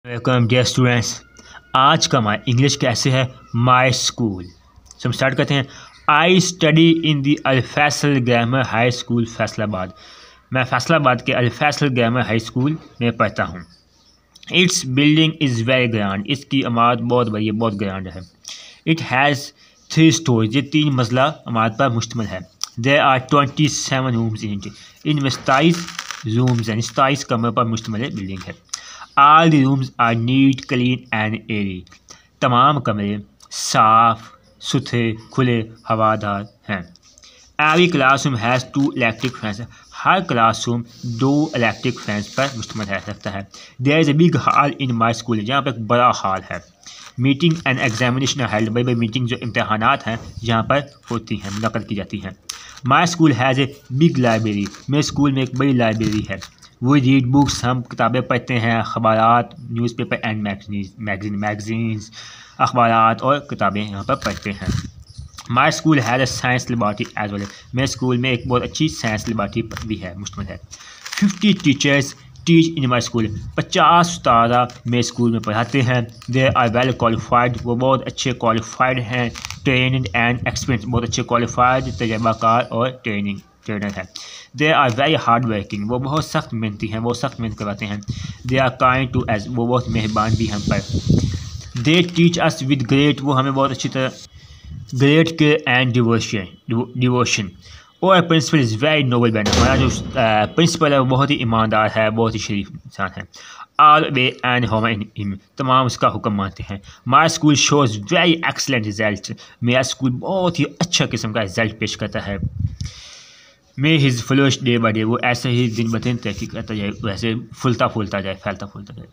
Welcome dear students. आज का हमारा इंग्लिश कैसे है माई स्कूल। सो हम स्टार्ट करते हैं। I study in the Al Faisal grammar high school Faisalabad. मैं फैसलाबाद के Al Faisal grammar high school में पढ़ता हूँ। It's building is very grand. इसकी इमारत बहुत बड़ी है, बहुत ग्रांड है। It has 3 storeys. ये 3 मंजिला इमारत पर मुश्तमिल है। There are 27 rooms in it. इनमें 27 रूम्स हैं, 27 कमरों पर मुश्तमिल बिल्डिंग है। All the rooms are neat, clean and airy. तमाम कमरे साफ सुथरे खुले हवादार हैं। Every classroom has 2 electric fans. Her classroom 2 electric fans पर मुश्तमिल है सकता है। There is a big hall in my school. जहाँ पर एक बड़ा हॉल है। Meeting and examination held. बड़ी बड़ी मीटिंग जो इम्तहानात हैं यहाँ पर होती हैं, मुनक़्क़द की जाती हैं। My school has a big library. मेरे स्कूल में एक बड़ी लाइब्रेरी है। वो रीड बुक्स, हम किताबें पढ़ते हैं, अखबारात, न्यूज़पेपर एंड मैगजीन्स, अखबारात और किताबें यहाँ पर पढ़ते हैं। My school has a science laboratory as well. मेरे स्कूल में एक बहुत अच्छी साइंस लेबॉरेटरी भी है, मुश्तमिल है। 50 teachers teach in my school. 50 उस्ताद मेरे स्कूल में पढ़ाते हैं। They are well qualified. वो बहुत अच्छे क्वालिफाइड हैं। Trained and experience. बहुत अच्छे क्वालिफाइड, तजर्बाकार और ट्रेनर है। They are very hard working. वो बहुत सख्त मेहनती हैं, वो सख्त मेहनत करवाते हैं। They are kind to us. वो बहुत मेहरबान भी हम पर। They teach us with great. वो हमें बहुत अच्छी तरह ग्रेट केयर एंड डिवोशन। और principal is very noble man. हमारा जो प्रिंसिपल है वो बहुत ही ईमानदार है, बहुत ही शरीफ इंसान है। All way and home in him. तमाम उसका हुक्म मानते हैं। My school shows very excellent result. मेरा स्कूल बहुत ही अच्छा किस्म का रिजल्ट पेश करता है। मे his flourish day by day. वो ऐसे ही दिन ब दिन तरक्की करता जाए, वैसे फूलता फूलता जाए, फैलता फूलता जाए।